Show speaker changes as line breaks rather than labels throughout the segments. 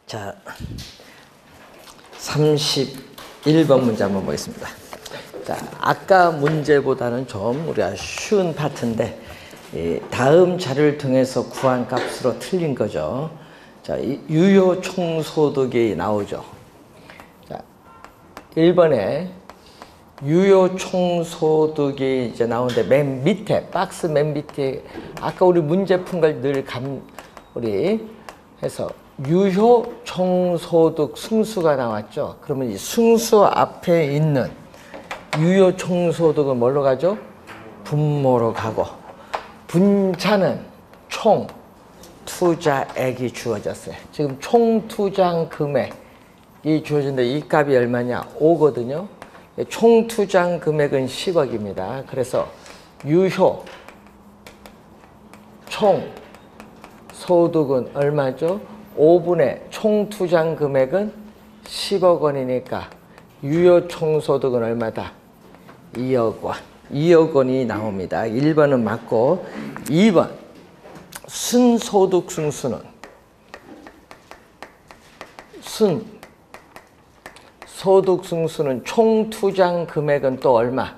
자, 31번 문제 한번 보겠습니다. 자, 아까 문제보다는 좀 우리가 쉬운 파트인데 다음 자료를 통해서 구한 값으로 틀린 거죠. 자, 유효 총소득이 나오죠. 자, 1번에 유효 총소득이 이제 나오는데 맨 밑에 박스 맨 밑에 아까 우리 문제 푼 걸 늘 우리 해서 유효 총소득 승수가 나왔죠. 그러면 이 승수 앞에 있는 유효 총소득은 뭘로 가죠? 분모로 가고, 분자는 총 투자액이 주어졌어요. 지금 총 투자 금액이 주어진데 이 값이 얼마냐? 5거든요. 총 투자 금액은 10억입니다. 그래서 유효 총 소득은 얼마죠? 5분의 총 투자 금액은 10억 원이니까 유효 총소득은 얼마다? 2억 원. 2억 원이 나옵니다. 1번은 맞고, 2번 순소득 승수는 소득 승수는 총 투자 금액은 또 얼마?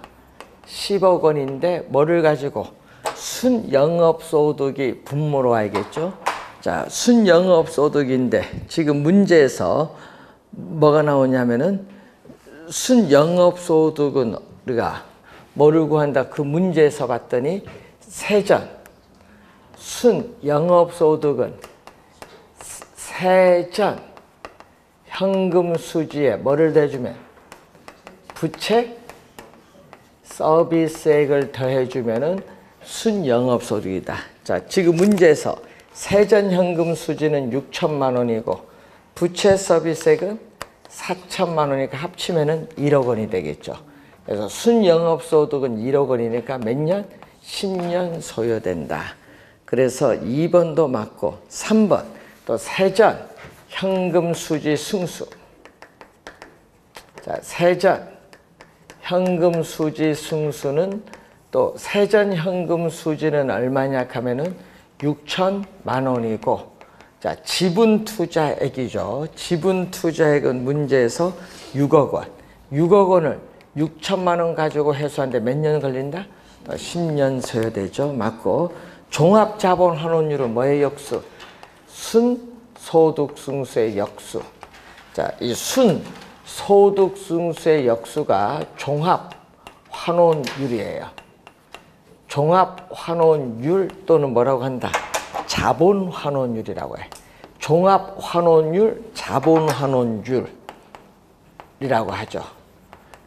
10억 원인데 뭐를 가지고? 순영업소득이 분모로 와야겠죠. 자, 순영업소득인데 지금 문제에서 뭐가 나오냐면은 순영업소득은 우리가 뭐를 구한다? 그 문제에서 봤더니 세전 순영업소득은 세전 현금수지에 뭐를 대주면? 부채 서비스액을 더해주면은 순영업소득이다. 자, 지금 문제에서 세전 현금수지는 6천만 원이고 부채 서비스액은 4천만 원이니까 합치면은 1억 원이 되겠죠. 그래서 순영업소득은 1억 원이니까 몇 년? 10년 소요된다. 그래서 2번도 맞고, 3번 또 세전 현금수지 승수. 자, 세전 현금수지 승수는 또 세전 현금수지는 얼마냐 하면은 6천만 원이고, 자, 지분 투자액이죠. 지분 투자액은 문제에서 6억 원. 6억 원을 6천만 원 가지고 회수하는데 몇 년 걸린다? 10년 소요되죠. 맞고, 종합자본환원율은 뭐의 역수? 순소득승수의 역수. 자, 이 순소득승수의 역수가 종합환원율이에요. 종합환원율 또는 뭐라고 한다? 자본환원율이라고 해. 종합환원율, 자본환원율이라고 하죠.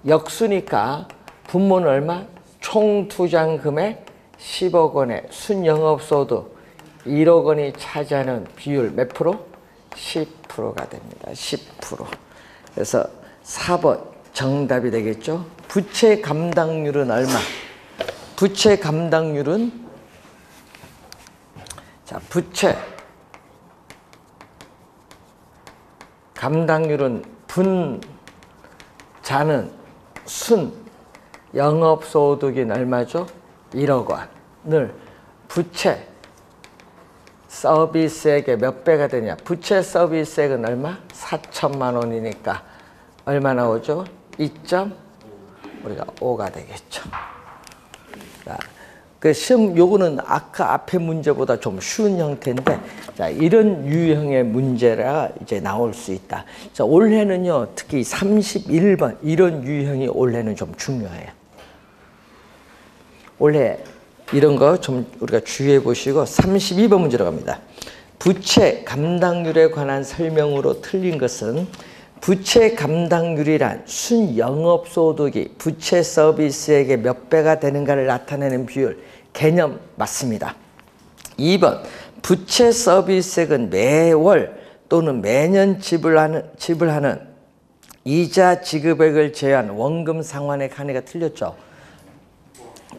역수니까 분모는 얼마? 총 투자 금액 10억 원에 순영업소득 1억 원이 차지하는 비율 몇 프로? 10%가 됩니다. 10%. 그래서 4번 정답이 되겠죠. 부채 감당률은 얼마? 부채 감당률은, 자, 부채 감당률은 분자는 순 영업소득인 얼마죠? 1억 원을 부채 서비스액의 몇 배가 되냐? 부채 서비스액은 얼마? 4천만 원이니까 얼마 나오죠? 2.5가 되겠죠. 자, 그 시험 요거는 아까 앞에 문제보다 좀 쉬운 형태인데, 자, 이런 유형의 문제가 이제 나올 수 있다. 자, 올해는요, 특히 31번 이런 유형이 올해는 좀 중요해요. 올해 이런 거 좀 우리가 주의해 보시고, 32번 문제로 갑니다. 부채 감당률에 관한 설명으로 틀린 것은 부채 감당률이란 순영업소득이 부채 서비스액의 몇 배가 되는가를 나타내는 비율. 개념 맞습니다. 2번 부채 서비스액은 매월 또는 매년 지불하는 이자 지급액을 제외한 원금 상환액 한해가 틀렸죠.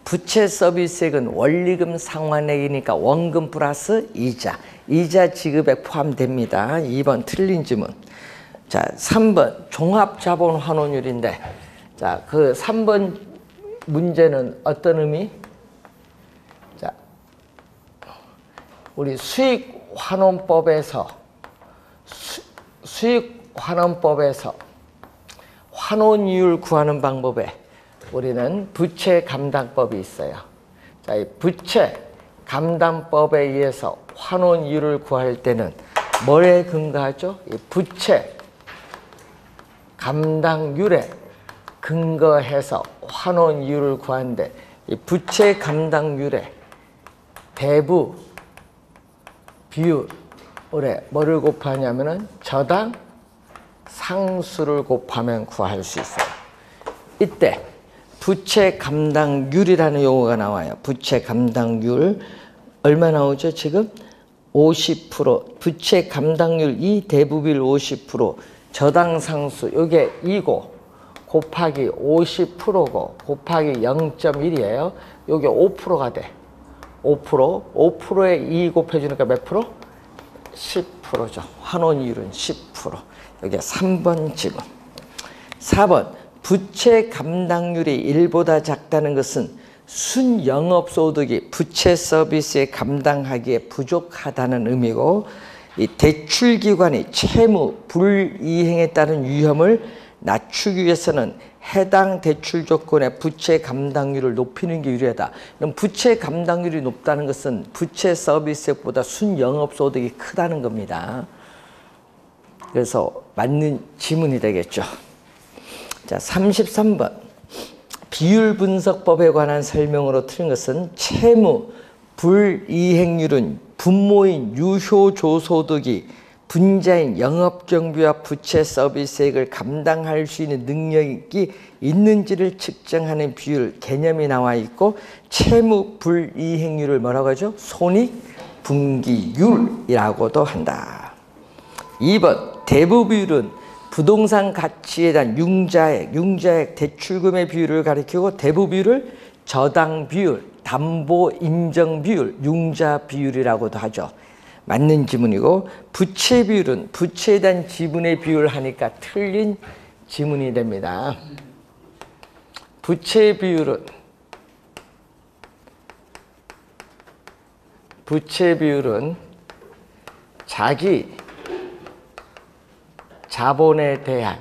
부채 서비스액은 원리금 상환액이니까 원금 플러스 이자 지급액 포함됩니다. 2번 틀린 지문. 자, 3번 종합자본환원율인데, 자, 그 3번 문제는 어떤 의미? 자, 우리 수익환원법에서 수익환원법에서 환원이율 구하는 방법에 우리는 부채감당법이 있어요. 자, 이 부채감당법에 의해서 환원이율을 구할 때는 뭐에 근거하죠? 이 부채감당률에 근거해서 환원이율을 구하는데, 이 부채감당률에 대부 비율에 뭐를 곱하냐면은 저당 상수를 곱하면 구할 수 있어요. 이때 부채 감당률이라는 용어가 나와요. 부채 감당률 얼마 나오죠? 지금 50%. 부채 감당률 이 대부비율 50%, 저당 상수 이게 2고 곱하기 50%고 곱하기 0.1이에요. 이게 5%가 돼. 5%에 2 곱해주니까 몇 프로? 10%죠. 환원이율은 10%. 여기 3번 질문. 4번 부채 감당률이 1보다 작다는 것은 순영업소득이 부채 서비스에 감당하기에 부족하다는 의미고, 이 대출기관이 채무 불이행에 따른 위험을 낮추기 위해서는 해당 대출 조건의 부채 감당률을 높이는 게 유리하다. 그럼 부채 감당률이 높다는 것은 부채 서비스보다 순영업소득이 크다는 겁니다. 그래서 맞는 지문이 되겠죠. 자, 33번. 비율분석법에 관한 설명으로 틀린 것은 채무 불이행률은 분모인 유효조소득이 분자인 영업경비와 부채 서비스액을 감당할 수 있는 능력이 있는지를 측정하는 비율 개념이 나와 있고, 채무 불이행률을 뭐라고 하죠? 손익분기율이라고도 한다. 2번 대부비율은 부동산 가치에 대한 융자액 대출금의 비율을 가리키고, 대부비율을 저당비율, 담보인정비율, 융자비율이라고도 하죠. 맞는 지문이고, 부채비율은 부채에 대한 지분의 비율을 하니까 틀린 지문이 됩니다. 부채비율은 자기 자본에 대한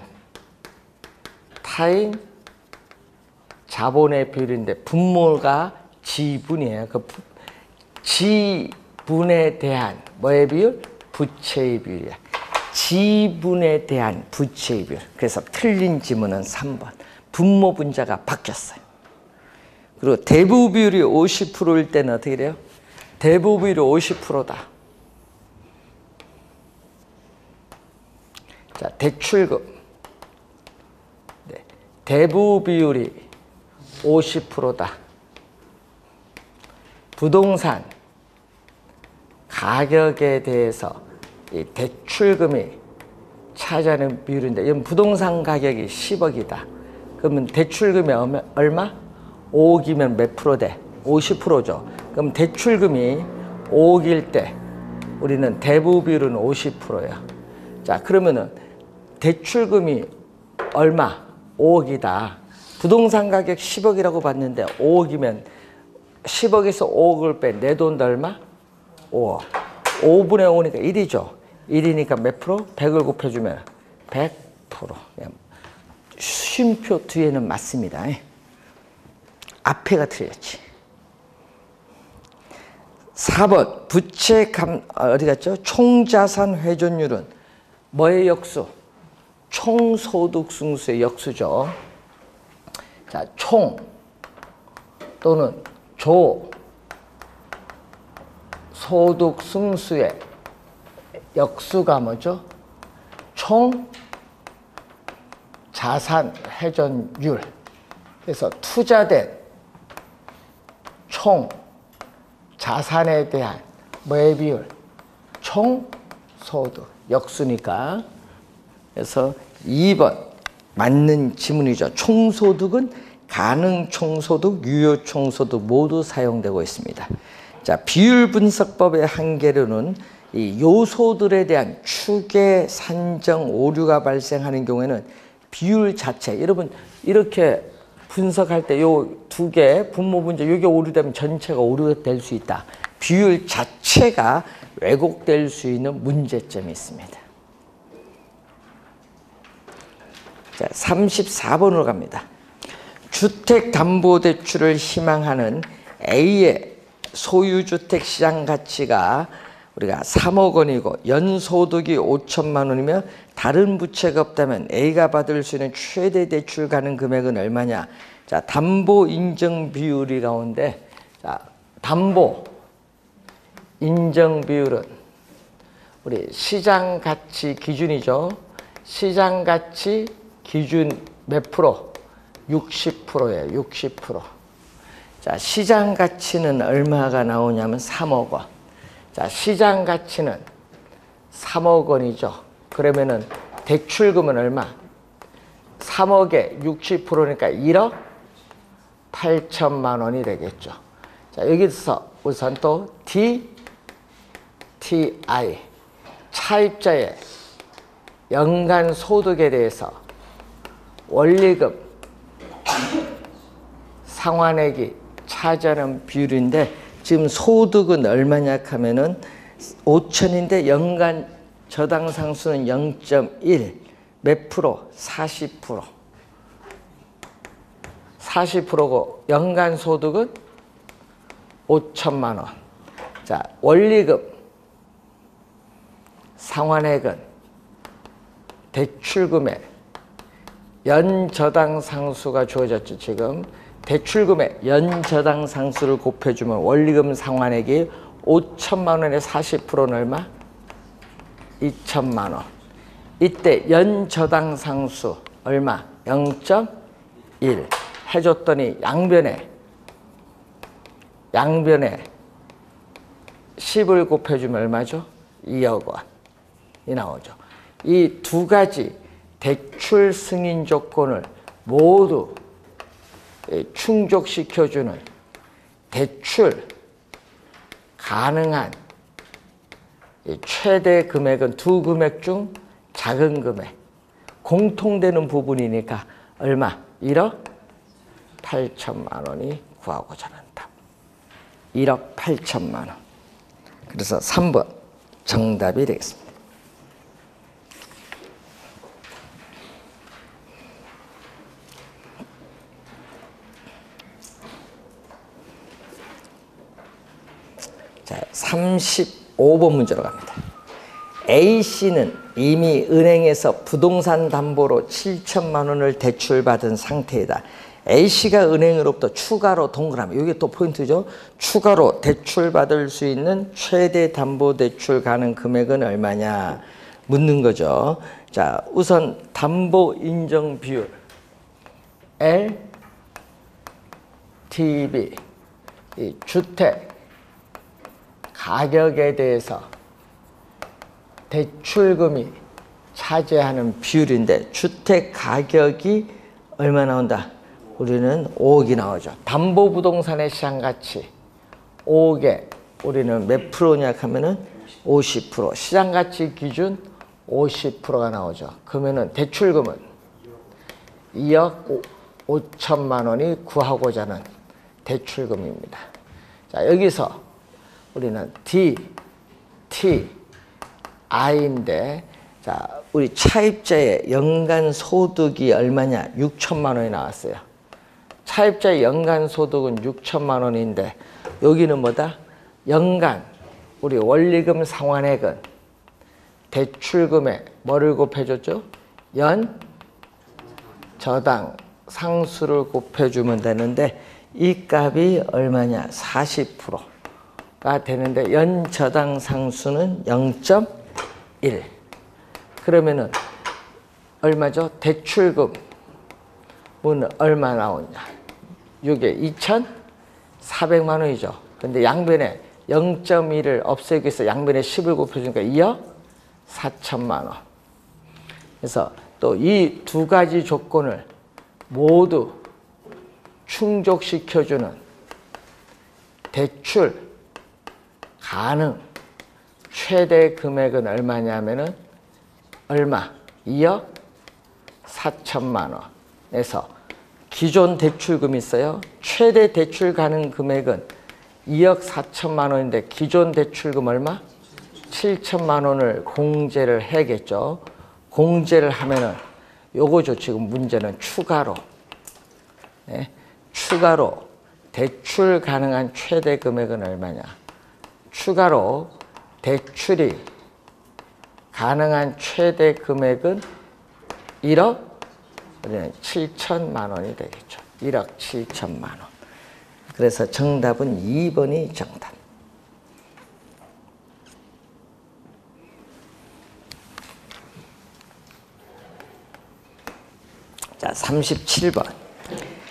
타인 자본의 비율인데, 분모가 지분이에요. 그 지분에 대한 뭐의 비율? 부채의 비율이야. 지분에 대한 부채의 비율. 그래서 틀린 지문은 3번. 분모 분자가 바뀌었어요. 그리고 대부 비율이 50%일 때는 어떻게 돼요? 대부 비율이 50%다. 자, 대출금. 네. 대부 비율이 50%다. 부동산 가격에 대해서 이 대출금이 차지하는 비율인데, 이건 부동산 가격이 10억이다. 그러면 대출금이 얼마? 5억이면 몇 프로 돼? 50%죠. 그럼 대출금이 5억일 때 우리는 대부 비율은 50%야. 자, 그러면은 대출금이 얼마? 5억이다. 부동산 가격 10억이라고 봤는데 5억이면 10억에서 5억을 빼 내 돈도 얼마? 5억. 5분의 5니까 1이죠. 1이니까 몇 프로? 100을 곱해주면 100%. 쉼표 뒤에는 맞습니다. 앞에가 틀렸지. 4번 부채 어디 갔죠? 총자산 회전율은 뭐의 역수? 총소득 승수의 역수죠. 자, 총 또는 조 소득 승수의 역수가 뭐죠? 총 자산 회전율. 그래서 투자된 총 자산에 대한 뭐의 비율? 총 소득. 역수니까. 그래서 2번 맞는 지문이죠. 총소득은 가능 총소득, 유효 총소득 모두 사용되고 있습니다. 자, 비율 분석법의 한계로는 이 요소들에 대한 추계 산정 오류가 발생하는 경우에는 비율 자체, 여러분 이렇게 분석할 때 요 두 개 분모 분자 이게 오류되면 전체가 오류가 될 수 있다. 비율 자체가 왜곡될 수 있는 문제점이 있습니다. 자, 34번으로 갑니다. 주택담보대출을 희망하는 A의 소유주택 시장 가치가 우리가 3억 원이고 연소득이 5천만 원이며 다른 부채가 없다면 A가 받을 수 있는 최대 대출 가능 금액은 얼마냐? 자, 담보 인정 비율이 가운데, 자, 담보 인정 비율은 우리 시장 가치 기준이죠. 시장 가치 기준 몇 프로? 60%예요. 60%. 자, 시장 가치는 얼마가 나오냐면 3억 원. 자, 시장 가치는 3억 원이죠. 그러면은 대출금은 얼마? 3억에 60%니까 1억 8천만 원이 되겠죠. 자, 여기서 우선 또 DTI 차입자의 연간 소득에 대해서 원리금 상환액이 차지하는 비율인데 지금 소득은 얼마냐 하면은 5천인데 연간 저당 상수는 0.1 몇 프로? 40%. 40%고 연간 소득은 5천만 원. 자, 원리금 상환액은 대출금액 연저당 상수가 주어졌죠. 지금 대출금의 연저당 상수를 곱해주면 원리금 상환액이 5천만 원의 40%는 얼마? 2천만 원. 이때 연저당 상수 얼마? 0.1 해줬더니 양변에 10을 곱해주면 얼마죠? 2억 원이 나오죠. 이 두 가지 대출 승인 조건을 모두 충족시켜주는 대출 가능한 최대 금액은 두 금액 중 작은 금액, 공통되는 부분이니까 얼마? 1억 8천만 원이 구하고자 하는 답. 1억 8천만 원. 그래서 3번 정답이 되겠습니다. 자, 35번 문제로 갑니다. A씨는 이미 은행에서 부동산 담보로 7천만 원을 대출받은 상태이다. A씨가 은행으로부터 추가로 동그라미, 이게 또 포인트죠. 추가로 대출받을 수 있는 최대 담보대출 가능 금액은 얼마냐 묻는 거죠. 자, 우선 담보 인정 비율 LTV, 이 주택 가격에 대해서 대출금이 차지하는 비율인데 주택 가격이 얼마 나온다? 우리는 5억이 나오죠. 담보부동산의 시장가치 5억에 우리는 몇 프로냐 하면은 50%. 시장가치 기준 50%가 나오죠. 그러면은 대출금은 2억 5천만 원이 구하고자 하는 대출금입니다. 자, 여기서 우리는 DTI인데, 자, 우리 차입자의 연간 소득이 얼마냐? 6천만 원이 나왔어요. 차입자의 연간 소득은 6천만 원인데, 여기는 뭐다? 연간, 우리 원리금 상환액은 대출금에 뭐를 곱해줬죠? 저당 상수를 곱해주면 되는데, 이 값이 얼마냐? 40%가 되는데 연저당 상수는 0.1. 그러면은 얼마죠? 대출금은 얼마 나오냐? 이게 2,400만 원이죠. 근데 양변에 0.1을 없애기 위해서 양변에 10을 곱해주니까 2억 4천만 원. 그래서 또 이 두 가지 조건을 모두 충족시켜주는 대출 가능 최대 금액은 얼마냐면은 얼마? 2억 4천만 원에서 기존 대출금이 있어요. 최대 대출 가능 금액은 2억 4천만 원인데 기존 대출금 얼마? 7천만 원을 공제를 해야겠죠. 공제를 하면은 요거죠. 지금 문제는 추가로. 네? 추가로 대출 가능한 최대 금액은 얼마냐? 추가로 대출이 가능한 최대 금액은 1억 7천만 원이 되겠죠. 1억 7천만 원. 그래서 정답은 2번이 정답. 자, 37번.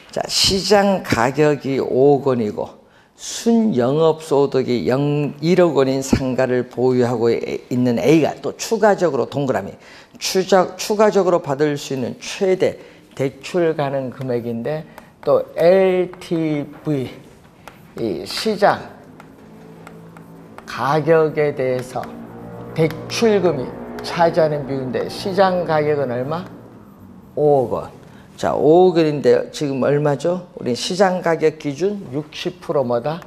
자, 시장 가격이 5억 원이고 순영업소득이 1억 원인 상가를 보유하고 있는 A가 또 추가적으로 동그라미 추가적으로 받을 수 있는 최대 대출 가능 금액인데 또 LTV 이 시장 가격에 대해서 대출금이 차지하는 비율인데 시장 가격은 얼마? 5억 원. 자, 5억 원인데 지금 얼마죠? 우리 시장 가격 기준 60% 뭐다?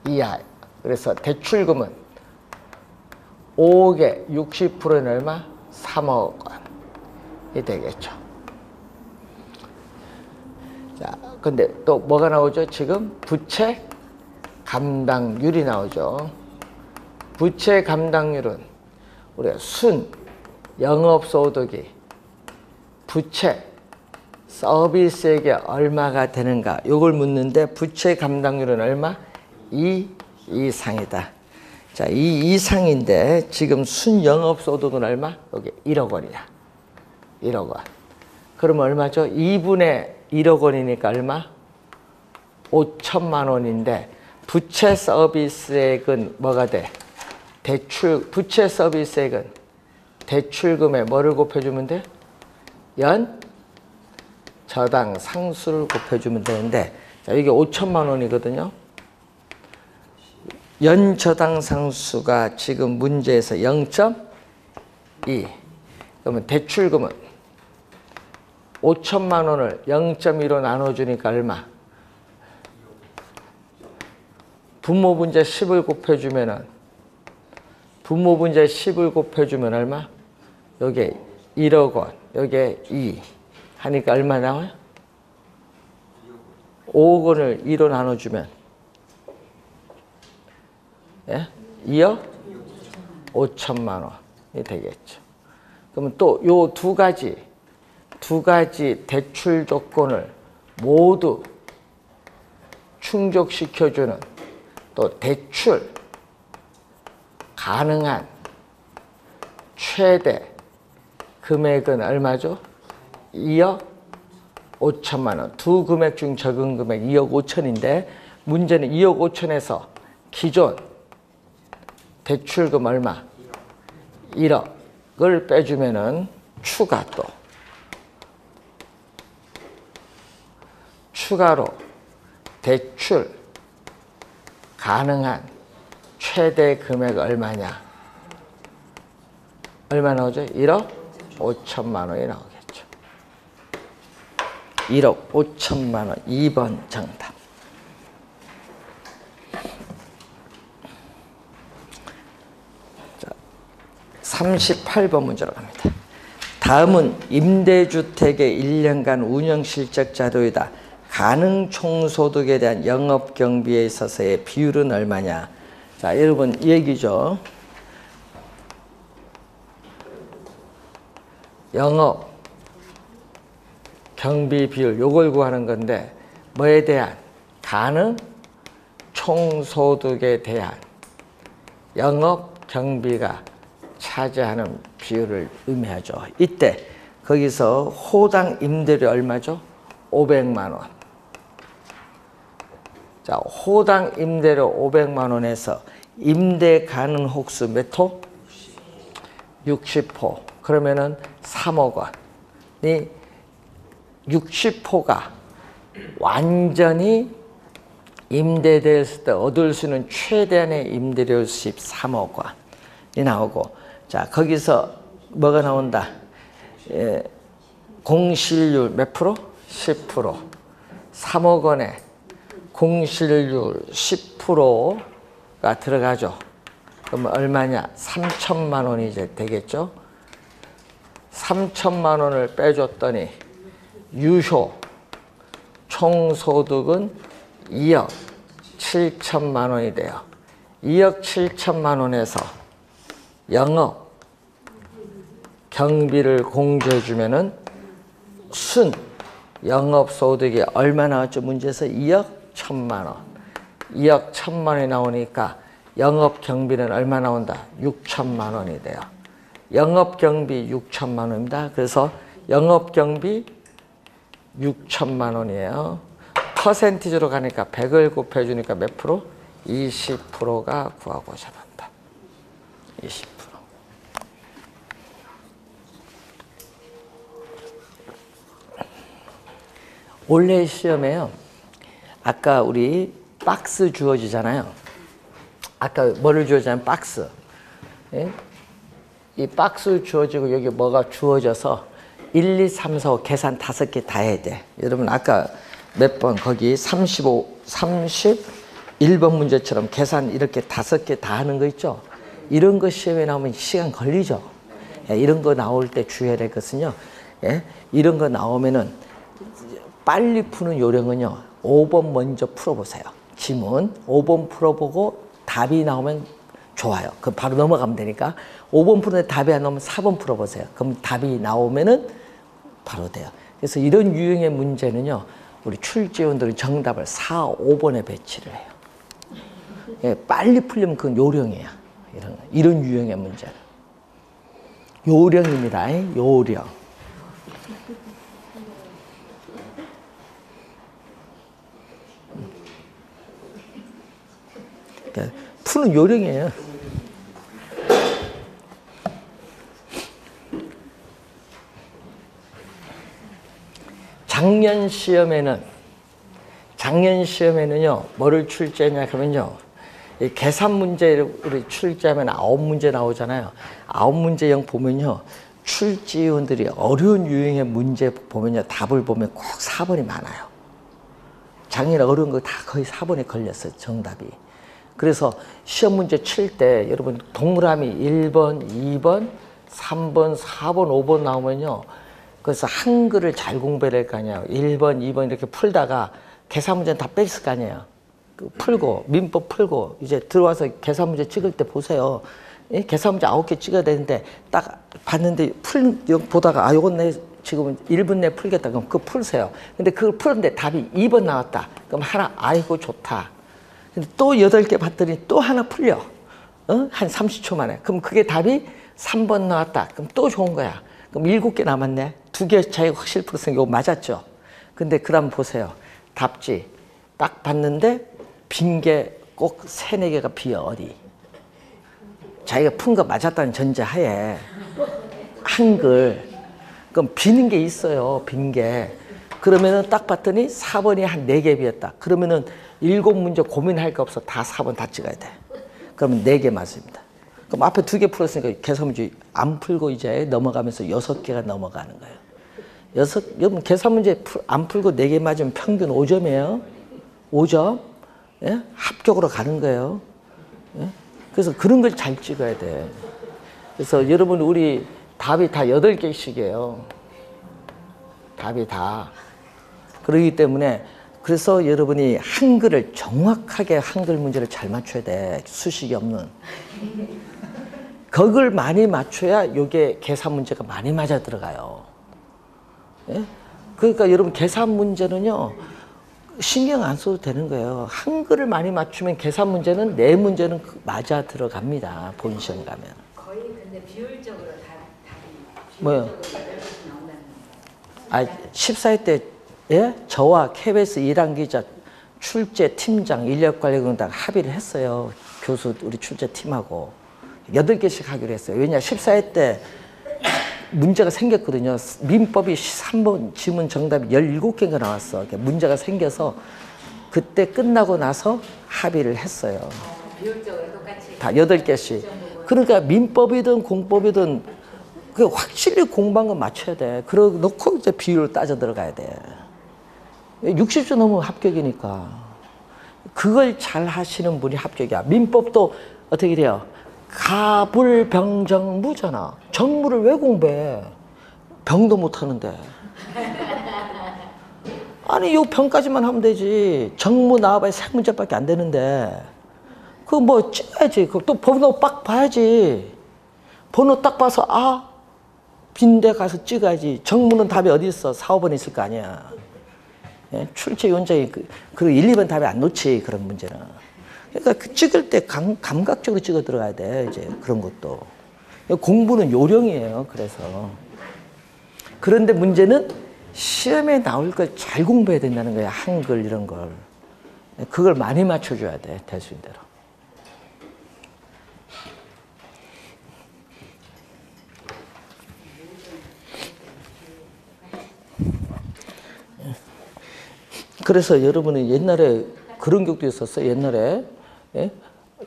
이하. 그래서 대출금은 5억에 60%는 얼마? 3억 원이 되겠죠. 자, 근데 또 뭐가 나오죠? 지금 부채 감당률이 나오죠. 부채 감당률은 우리가 순 영업소득이 부채 서비스액이 얼마가 되는가 요걸 묻는데 부채 감당률은 얼마? 2 이상이다. 자, 2 이상인데 지금 순영업소득은 얼마? 여기 1억 원이야. 1억 원. 그러면 얼마죠? 2분의 1억 원이니까 얼마? 5천만 원인데 부채 서비스액은 뭐가 돼? 부채 서비스액은 대출금에 뭐를 곱해주면 돼? 저당 상수를 곱해주면 되는데 자, 이게 5천만 원이거든요. 연저당 상수가 지금 문제에서 0.2. 그러면 대출금은 5천만 원을 0.2로 나눠주니까 얼마? 분모분자 10을 곱해주면 얼마? 여기에 1억 원, 여기에 2 하니까 얼마 나와요? 5억 원을 2로 나눠주면 예? 2억 5천만 원이 되겠죠. 그러면 또 요 두 가지 대출 조건을 모두 충족시켜주는 또 대출 가능한 최대 금액은 얼마죠? 2억 5천만 원. 두 금액 중 적은 금액 2억 5천인데 문제는 2억 5천에서 기존 대출금 얼마? 1억을 빼주면은 추가로 대출 가능한 최대 금액 얼마냐? 얼마 나오죠? 1억 5천만 원이 나오겠죠. 1억 5천만 원. 2번 정답. 자, 38번 문제로 갑니다. 다음은 임대주택의 1년간 운영실적 자료이다. 가능 총소득에 대한 영업경비에 있어서의 비율은 얼마냐? 자, 여러분 이 얘기죠. 영업 경비 비율 요걸 구하는 건데 뭐에 대한? 가능 총소득에 대한 영업 경비가 차지하는 비율을 의미하죠. 이때 거기서 호당 임대료 얼마죠? 500만 원. 자, 호당 임대료 500만 원에서 임대 가능 호수 몇 호? 60호. 그러면은 3억 원이 60호가 완전히 임대되었을 때 얻을 수 있는 최대한의 임대료 수입 3억 원이 나오고 자, 거기서 뭐가 나온다? 공실률 몇 프로? 10%. 3억 원에 공실률 10%가 들어가죠. 그러면 얼마냐? 3천만 원이 이제 되겠죠. 3천만 원을 빼줬더니 유효 총소득은 2억 7천만 원이 돼요. 2억 7천만 원에서 영업 경비를 공제해 주면은 순 영업소득이 얼마 나왔죠? 문제에서 2억 1천만 원. 2억 1천만 원이 나오니까 영업경비는 얼마 나온다? 6천만 원이 돼요. 영업경비 6천만 원입니다. 그래서 영업경비 6천만 원이에요. 퍼센티지로 가니까 100을 곱해주니까 몇 프로? 20%가 구하고자 한다. 20%. 원래 시험에요. 아까 우리 박스 주어지잖아요. 아까 뭐를 주어지냐면 박스. 예? 이 박스 주어지고 여기 뭐가 주어져서 1, 2, 3, 4, 5 계산 5개 다 해야 돼. 여러분 아까 몇 번 거기 31번 문제처럼 계산 이렇게 5개 다 하는 거 있죠? 이런 거 시험에 나오면 시간 걸리죠? 예, 이런 거 나올 때 주의해야 될 것은요. 예? 이런 거 나오면은 빨리 푸는 요령은요. 5번 먼저 풀어보세요. 지문 5번 풀어보고 답이 나오면 좋아요. 그럼 바로 넘어가면 되니까 5번 푸는데 답이 안 나오면 4번 풀어보세요. 그럼 답이 나오면은 바로 돼요. 그래서 이런 유형의 문제는요. 우리 출제원들은 정답을 4, 5번에 배치를 해요. 예, 빨리 풀리면 그건 요령이에요. 이런 유형의 문제는. 요령입니다. 요령. 푸는 요령이에요. 작년 시험에는요, 뭐를 출제했냐 하면요, 이 계산 문제를 우리 출제하면 9문제 나오잖아요. 9문제형 보면요, 출제위원들이 어려운 유형의 문제 보면요, 답을 보면 꼭 4번이 많아요. 작년에 어려운 거 다 거의 4번에 걸렸어요, 정답이. 그래서 시험 문제 칠 때 여러분 동그라미 1번, 2번, 3번, 4번, 5번 나오면요. 그래서 한글을 잘 공부해야 될 거 아니에요. 1번, 2번 이렇게 풀다가 계산 문제는 다 뺐을 거 아니에요. 풀고 민법 풀고 이제 들어와서 계산 문제 찍을 때 보세요. 계산 문제 9개 찍어야 되는데 딱 봤는데 보다가 요건 내 지금 1분 내에 풀겠다. 그럼 그거 풀세요. 근데 그걸 풀었는데 답이 2번 나왔다. 그럼 하나 아이고 좋다. 근데 또 8개 봤더니 또 하나 풀려. 한 30초 만에. 그럼 그게 답이 3번 나왔다. 그럼 또 좋은 거야. 그럼 7개 남았네. 2개 차이가 확실히 풀었으니까 이거 맞았죠. 근데 그다음 보세요. 답지. 딱 봤는데 빈 게 꼭 3, 4개가 비어 어디. 자기가 푼 거 맞았다는 전제하에 한글. 그럼 비는 게 있어요. 빈 게. 그러면은 딱 봤더니 4번이 한 4개 비었다. 그러면은 7문제 고민할 거 없어. 다 4번 다 찍어야 돼. 그러면 4개 맞습니다. 그럼 앞에 2개 풀었으니까 계산 문제 안 풀고 이제 넘어가면서 6개가 넘어가는 거예요. 여러분 계산 문제 안 풀고 4개 맞으면 평균 5점이에요. 5점. 예? 합격으로 가는 거예요. 예? 그래서 그런 걸 잘 찍어야 돼. 그래서 여러분 우리 답이 다 8개씩이에요. 답이 다. 그렇기 때문에 그래서 여러분이 한글을 정확하게 한글 문제를 잘 맞춰야 돼. 수식이 없는. 그걸 많이 맞춰야 이게 계산 문제가 많이 맞아 들어가요. 예? 그러니까 여러분 계산 문제는요. 신경 안 써도 되는 거예요. 한글을 많이 맞추면 계산 문제는 4문제는 맞아 들어갑니다. 본 시험 가면.
거의 근데 비율적으로 답이
뭐요? 아, 14회 때 예? 저와 KBS 이란 기자 출제 팀장 인력관리공단 합의를 했어요. 교수 우리 출제 팀하고 8개씩 하기로 했어요. 왜냐 14회 때 문제가 생겼거든요. 민법이 3번 지문 정답이 17개가 나왔어. 문제가 생겨서 그때 끝나고 나서 합의를 했어요.
비율적으로 똑같이
다 8개씩. 그러니까 민법이든 공법이든 그 확실히 공부한 거 맞춰야 돼. 그러고 놓고 이제 비율을 따져 들어가야 돼. 60점 넘으면 합격이니까. 그걸 잘 하시는 분이 합격이야. 민법도 어떻게 돼요? 가불병정무잖아. 정무를 왜 공부해? 병도 못 하는데. 아니 요 병까지만 하면 되지. 정무 나와봐야 3문제밖에 안 되는데. 그거 뭐 찍어야지. 또 번호 빡 봐야지. 번호 딱 봐서 아 빈대 가서 찍어야지. 정무는 답이 어디 있어? 4, 5번 있을 거 아니야. 예? 출제 원장이 그 1, 2번 답이 안 놓지 그런 문제는. 그러니까 그 찍을 때 감각적으로 찍어 들어가야 돼. 이제 그런 것도. 공부는 요령이에요. 그래서. 그런데 문제는 시험에 나올 걸 잘 공부해야 된다는 거야. 한글 이런 걸. 그걸 많이 맞춰줘야 돼. 될 수 있는 대로. 그래서 여러분은 옛날에 그런 경우도 있었어요. 옛날에 예?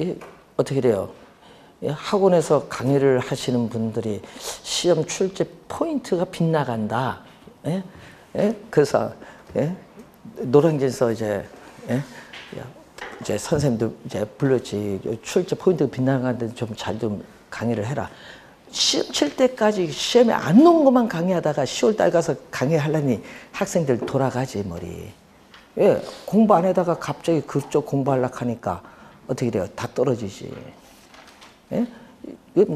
예? 어떻게 돼요? 예? 학원에서 강의를 하시는 분들이 시험 출제 포인트가 빗나간다. 예? 예? 그래서 예? 노량진에서 이제 예? 이제 선생님도 이제 불렀지. 출제 포인트가 빗나가는데 좀 잘 좀 강의를 해라. 시험 칠 때까지 시험에 안 놓은 것만 강의하다가 10월 달 가서 강의하려니 학생들 돌아가지 머리. 예, 공부 안 하다가 갑자기 그쪽 공부하려고 하니까 어떻게 돼요? 다 떨어지지. 예?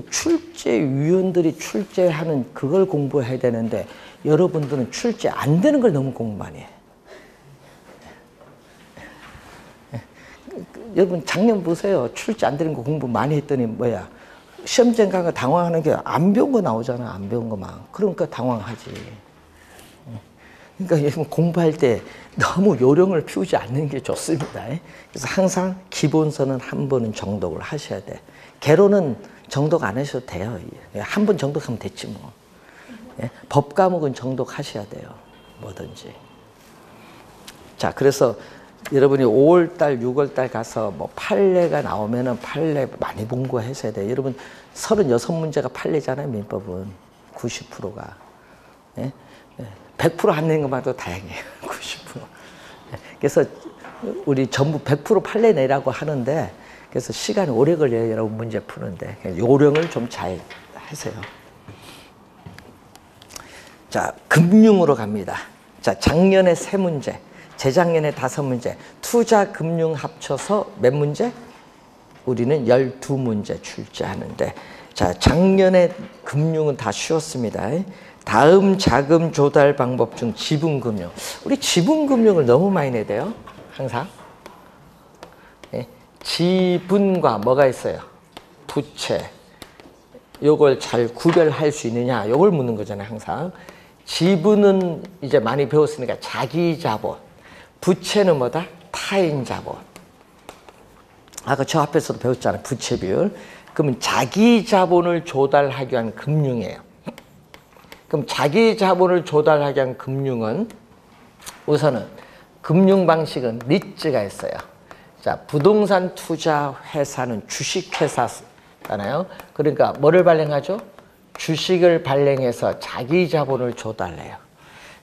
출제위원들이 출제하는 그걸 공부해야 되는데 여러분들은 출제 안 되는 걸 너무 공부 많이 해. 예. 여러분 작년 보세요. 출제 안 되는 거 공부 많이 했더니 뭐야. 시험장 가서 당황하는 게 안 배운 거 나오잖아. 안 배운 거만. 그러니까 당황하지. 그러니까 여러분 공부할 때 너무 요령을 피우지 않는 게 좋습니다. 그래서 항상 기본서는 한 번은 정독을 하셔야 돼. 개론은 정독 안 하셔도 돼요. 한 번 정독하면 됐지 뭐. 법 과목은 정독하셔야 돼요. 뭐든지. 자, 그래서 여러분이 5월달, 6월달 가서 뭐 판례가 나오면은 판례 많이 공부하셔야 돼요. 여러분 36문제가 판례잖아요. 민법은 90%가. 100% 안 낸 것만 해도 다행이에요. 90%. 그래서 우리 전부 100% 판례 내라고 하는데 그래서 시간이 오래 걸려요. 여러분 문제 푸는데. 요령을 좀 잘 하세요. 자, 금융으로 갑니다. 자, 작년에 3문제, 재작년에 5문제, 투자, 금융 합쳐서 몇 문제? 우리는 12문제 출제하는데 자, 작년에 금융은 다 쉬웠습니다. 다음 자금 조달 방법 중 지분금융. 우리 지분금융을 너무 많이 내야 돼요. 항상. 예. 지분과 뭐가 있어요? 부채. 요걸 잘 구별할 수 있느냐? 요걸 묻는 거잖아요. 항상. 지분은 이제 많이 배웠으니까 자기 자본. 부채는 뭐다? 타인 자본. 아까 저 앞에서도 배웠잖아요. 부채 비율. 그러면 자기 자본을 조달하기 위한 금융이에요. 그럼 자기 자본을 조달하기 위한 금융은 우선은 금융 방식은 리츠가 있어요. 자, 부동산 투자 회사는 주식 회사잖아요. 그러니까 뭐를 발행하죠? 주식을 발행해서 자기 자본을 조달해요.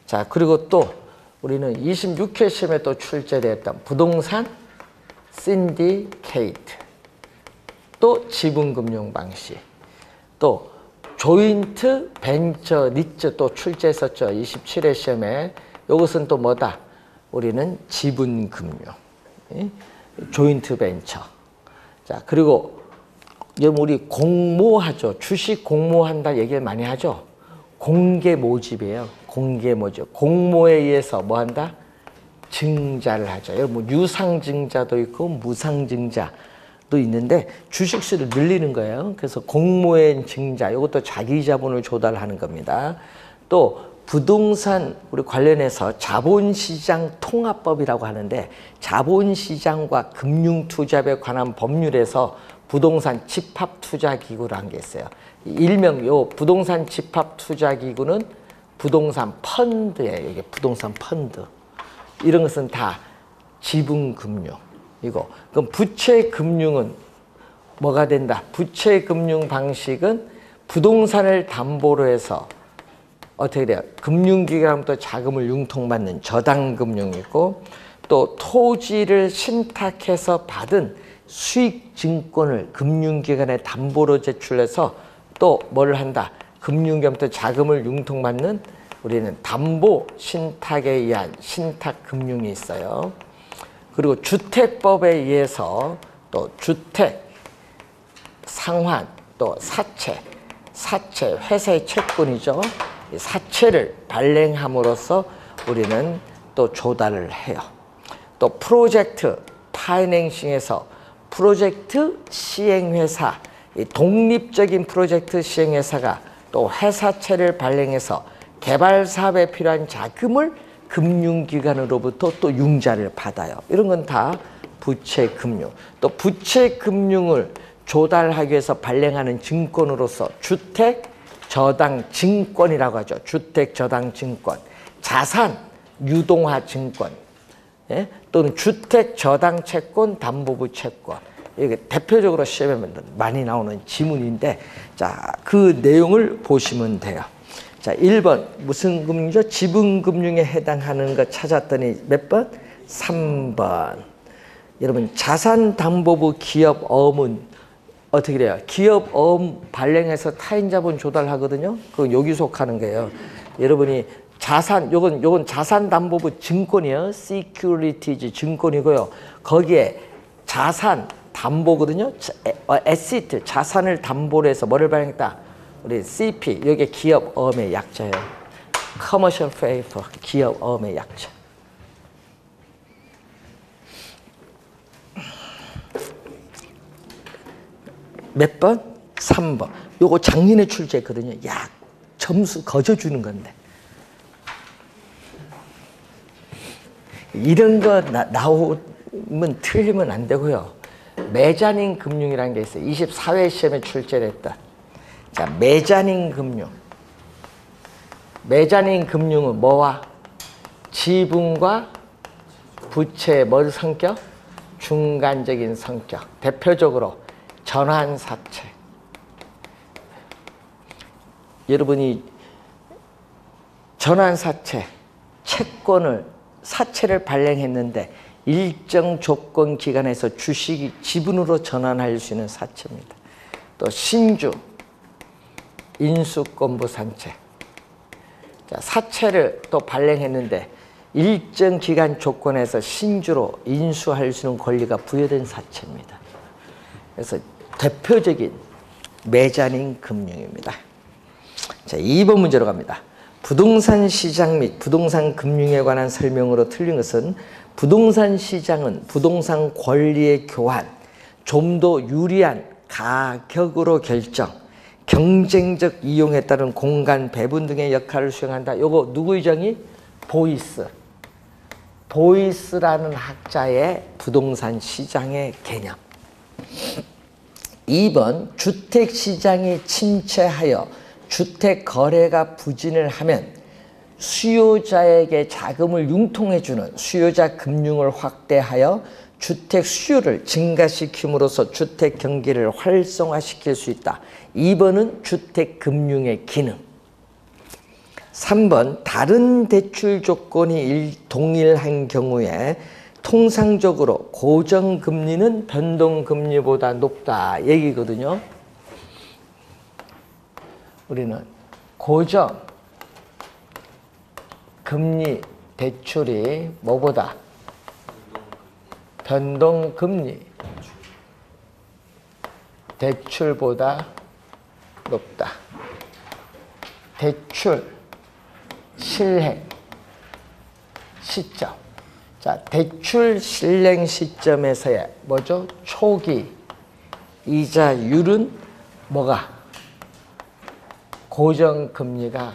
자, 그리고 또 우리는 26회 시험에 또 출제되었던 부동산 신디케이트, 또 지분금융 방식, 또 조인트 벤처 리츠 또 출제했었죠. 27회 시험에. 이것은 또 뭐다? 우리는 지분금융, 조인트 벤처. 자, 그리고 우리 공모하죠. 주식 공모한다 얘기를 많이 하죠. 공개 모집이에요. 공개 모집. 공모에 의해서 뭐 한다? 증자를 하죠. 여러분 유상증자도 있고 무상증자도 있는데 주식수를 늘리는 거예요. 그래서 공모의 증자, 이것도 자기 자본을 조달하는 겁니다. 또 부동산 우리 관련해서 자본시장 통합법이라고 하는데 자본시장과 금융투자에 관한 법률에서 부동산 집합투자기구라는 게 있어요. 일명 요 부동산 집합투자기구는 부동산 펀드예요. 이게 부동산 펀드. 이런 것은 다 지분금융. 이거. 그럼 부채금융은 뭐가 된다? 부채금융 방식은 부동산을 담보로 해서 어떻게 돼요? 금융기관부터 자금을 융통받는 저당금융이고 또 토지를 신탁해서 받은 수익증권을 금융기관에 담보로 제출해서 또 뭘 한다? 금융기관부터 자금을 융통받는 우리는 담보 신탁에 의한 신탁금융이 있어요. 그리고 주택법에 의해서 또 주택, 상환, 또 사채, 회사의 채권이죠. 이 사채를 발행함으로써 우리는 또 조달을 해요. 또 프로젝트 파이낸싱에서 프로젝트 시행회사, 이 독립적인 프로젝트 시행회사가 또 회사채를 발행해서 개발 사업에 필요한 자금을 금융기관으로부터 또 융자를 받아요. 이런 건 다 부채금융. 또 부채금융을 조달하기 위해서 발행하는 증권으로서 주택저당증권이라고 하죠. 주택저당증권, 자산 유동화 증권, 예? 또는 주택저당채권, 담보부 채권. 이게 대표적으로 시험에 많이 나오는 지문인데, 자, 그 내용을 보시면 돼요. 자, 1번 무슨 금융이죠? 지분금융에 해당하는 거 찾았더니 몇 번? 3번. 여러분, 자산담보부 기업어음은 어떻게 돼요? 기업어음 발행해서 타인자본 조달하거든요. 그건 여기 속하는 거예요. 여러분이 요건 자산담보부 증권이에요. Securities 증권이고요. 거기에 자산 담보거든요. 에시트, 자산을 담보로 해서 뭐를 발행했다? 우리 CP, 여기에 기업어음의 약자예요. Commercial Paper, 기업어음의 약자. 몇 번? 3번. 요거 작년에 출제했거든요. 야, 점수 거저 주는 건데. 이런 거 나오면 틀리면 안 되고요. 메자닌 금융이라는 게 있어요. 24회 시험에 출제됐다. 자, 메자닌 금융. 메자닌 금융은 뭐와? 지분과 부채의 뭘 성격? 중간적인 성격. 대표적으로 전환사채. 여러분이 전환사채, 사채를 발행했는데 일정 조건 기간에서 주식이 지분으로 전환할 수 있는 사채입니다. 또 신주, 인수권부산채. 자, 사채를 또 발행했는데 일정 기간 조건에서 신주로 인수할 수 있는 권리가 부여된 사채입니다. 그래서 대표적인 메자닌 금융입니다. 자, 2번 문제로 갑니다. 부동산 시장 및 부동산 금융에 관한 설명으로 틀린 것은 부동산 시장은 부동산 권리의 교환, 좀 더 유리한 가격으로 결정, 경쟁적 이용에 따른 공간 배분 등의 역할을 수행한다. 요거 누구의 정의? 보이스. 보이스라는 학자의 부동산 시장의 개념. 2번 주택시장이 침체하여 주택 거래가 부진을 하면 수요자에게 자금을 융통해주는 수요자 금융을 확대하여 주택 수요를 증가시킴으로써 주택 경기를 활성화시킬 수 있다. 2번은 주택 금융의 기능. 3번 다른 대출 조건이 동일한 경우에 통상적으로 고정금리는 변동금리보다 높다 얘기거든요. 우리는 고정금리 대출이 뭐보다? 변동금리 대출보다 높다. 대출 실행 시점. 자, 대출 실행 시점에서의 뭐죠? 초기 이자율은 뭐가? 고정금리가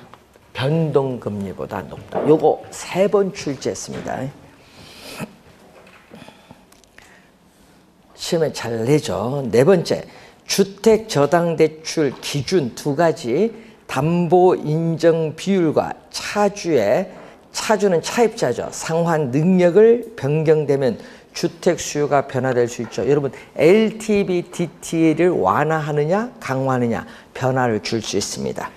변동금리보다 높다. 요거 3번 출제했습니다. 시험에 잘 내죠. 4번째, 주택저당대출 기준 2가지, 담보 인정 비율과 차주는 차입자죠. 상환 능력을 변경되면 주택 수요가 변화될 수 있죠. 여러분, LTV, DT를 완화하느냐 강화하느냐 변화를 줄 수 있습니다.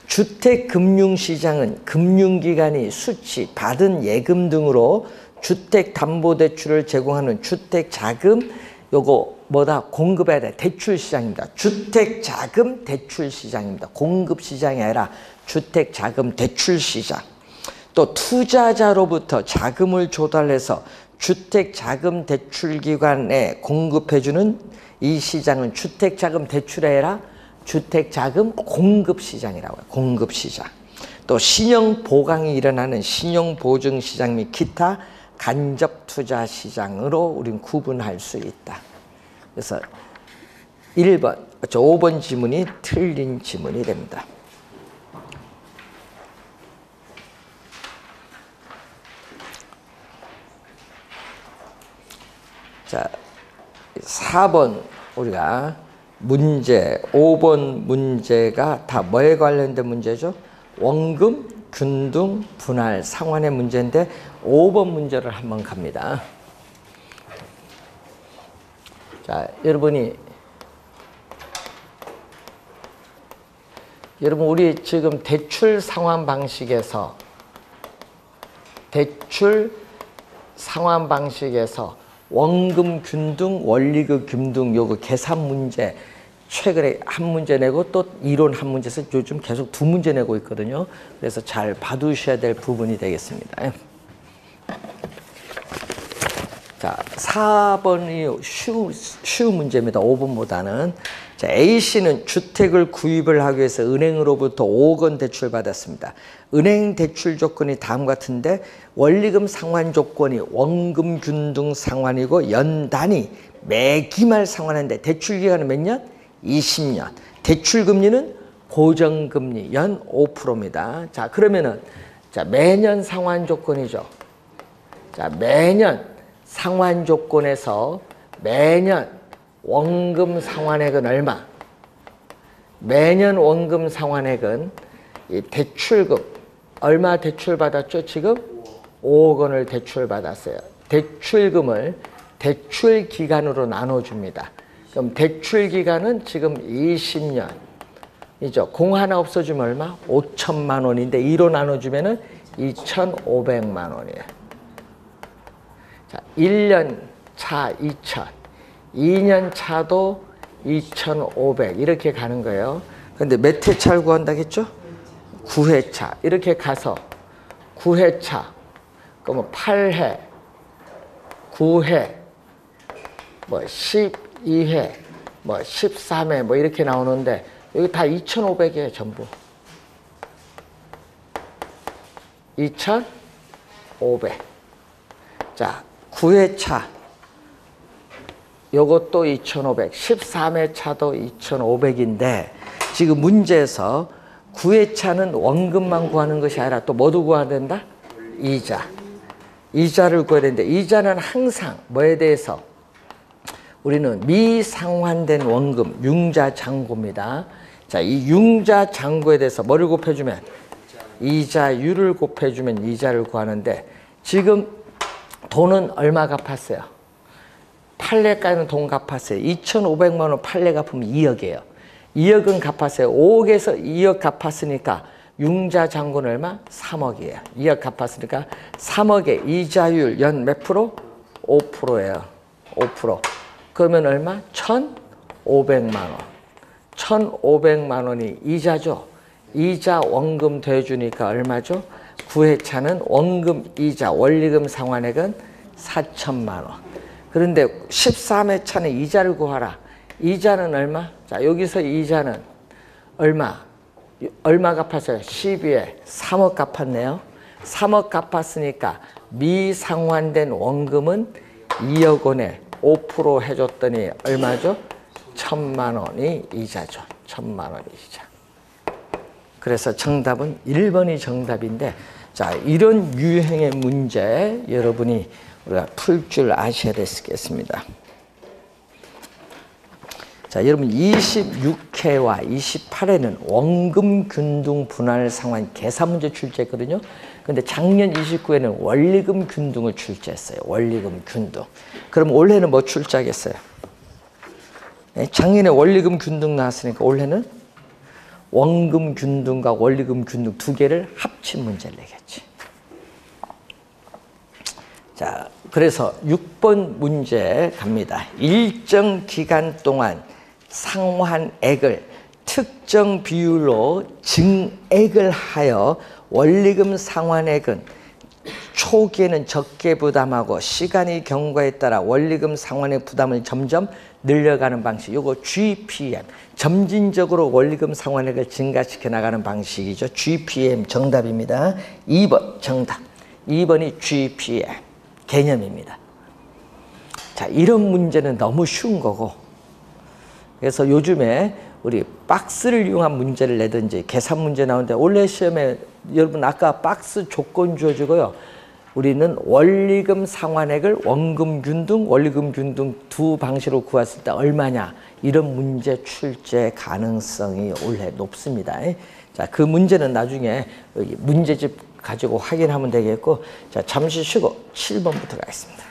주택금융시장은 금융기관이 수취, 받은 예금 등으로 주택담보대출을 제공하는 주택자금, 요거 뭐다? 공급해야 돼. 대출 시장입니다. 주택 자금 대출 시장입니다. 공급 시장이 아니라 주택 자금 대출 시장. 또 투자자로부터 자금을 조달해서 주택 자금 대출 기관에 공급해주는 이 시장은 주택 자금 대출이 아니라 주택 자금 공급 시장이라고 해요. 공급 시장. 또 신용 보강이 일어나는 신용 보증 시장 및 기타 간접 투자 시장으로 우리는 구분할 수 있다. 그래서 5번 지문이 틀린 지문이 됩니다. 자, 4번 우리가 문제, 5번 문제가 다 뭐에 관련된 문제죠? 원금, 균등, 분할, 상환의 문제인데 5번 문제를 한번 갑니다. 자, 여러분 우리 지금 대출 상환 방식에서 원금 균등, 원리금 균등 요거 계산 문제 최근에 한 문제 내고 또 이론 한 문제에서 요즘 계속 2문제 내고 있거든요. 그래서 잘 봐두셔야 될 부분이 되겠습니다. 자, 4번이 쉬운 문제입니다. 5번보다는. 자, A씨는 주택을 구입을 하기 위해서 은행으로부터 5억 원 대출을 받았습니다. 은행 대출 조건이 다음 같은데 원리금 상환 조건이 원금 균등 상환이고 연단위 매기말 상환하는데 대출 기간은 몇 년? 20년. 대출 금리는 고정금리 연 5%입니다. 자, 그러면은 자, 매년 상환 조건이죠. 자, 매년 상환 조건에서 매년 원금 상환액은 얼마? 매년 원금 상환액은 이 대출금 얼마 대출 받았죠? 지금 5억 원을 대출 받았어요. 대출금을 대출 기간으로 나눠줍니다. 그럼 대출 기간은 지금 20년이죠. 공 하나 없어지면 얼마? 5천만 원인데 2로 나눠주면은 2,500만 원이에요. 자, 1년 차 2천, 2년 차도 2,500 이렇게 가는 거예요. 근데 몇 회차를 구한다겠죠? 9회차. 이렇게 가서 9회차, 그러면 8회, 9회, 뭐 12회, 뭐 13회 뭐 이렇게 나오는데 여기 다 2,500이에요, 전부. 2,500. 자, 9회차. 요것도 2,500. 13회차도 2,500인데 지금 문제에서 9회차는 원금만 구하는 것이 아니라 또 뭐도 구해야 된다? 이자. 이자를 구해야 되는데 이자는 항상 뭐에 대해서? 우리는 미상환된 원금, 융자장고입니다. 자, 이 융자장고에 대해서 뭐를 곱해주면? 이자율을 곱해주면 이자를 구하는데 지금 돈은 얼마 갚았어요? 판례가는 돈 갚았어요. 2,500만 원 판례 갚으면 2억이에요. 2억은 갚았어요. 5억에서 2억 갚았으니까 융자장고는 얼마? 3억이에요. 2억 갚았으니까 3억의 이자율 연 몇 프로? 5%예요. 5%. 그러면 얼마? 1,500만 원. 1,500만 원이 이자죠. 이자 원금 더해주니까 얼마죠? 9회차는 원금 이자 원리금 상환액은 4천만 원. 그런데 13회차는 이자를 구하라. 이자는 얼마? 자, 여기서 이자는 얼마? 얼마 갚았어요? 12회 3억 갚았네요. 3억 갚았으니까 미상환된 원금은 2억 원에 5% 해줬더니 얼마죠? 1,000만 원이 이자죠. 1,000만 원이 이자. 그래서 정답은 1번이 정답인데, 자, 이런 유형의 문제 여러분이 우리가 풀 줄 아셔야 되겠습니다. 자, 여러분 26회와 28회는 원금 균등 분할 상환 계산 문제 출제했거든요. 근데 작년 29회는 원리금 균등을 출제했어요. 원리금 균등. 그럼 올해는 뭐 출제하겠어요? 작년에 원리금 균등 나왔으니까 올해는 원금 균등과 원리금 균등 두 개를 합친 문제를 내겠지. 자, 그래서 6번 문제 갑니다. 일정 기간 동안 상환액을 특정 비율로 증액을 하여 원리금 상환액은 초기에는 적게 부담하고 시간의 경과에 따라 원리금 상환액 부담을 점점 늘려가는 방식. 요거 GPM. 점진적으로 원리금 상환액을 증가시켜 나가는 방식이죠. GPM 정답입니다. 2번 정답. 2번이 GPM 개념입니다. 자, 이런 문제는 너무 쉬운 거고, 그래서 요즘에 우리 박스를 이용한 문제를 내든지 계산 문제 나오는데, 원래 시험에 여러분 아까 박스 조건 주어지고요. 우리는 원리금 상환액을 원금 균등, 원리금 균등 두 방식으로 구했을 때 얼마냐, 이런 문제 출제 가능성이 원래 높습니다. 자, 그 문제는 나중에 여기 문제집 가지고 확인하면 되겠고, 자, 잠시 쉬고 7번부터 가겠습니다.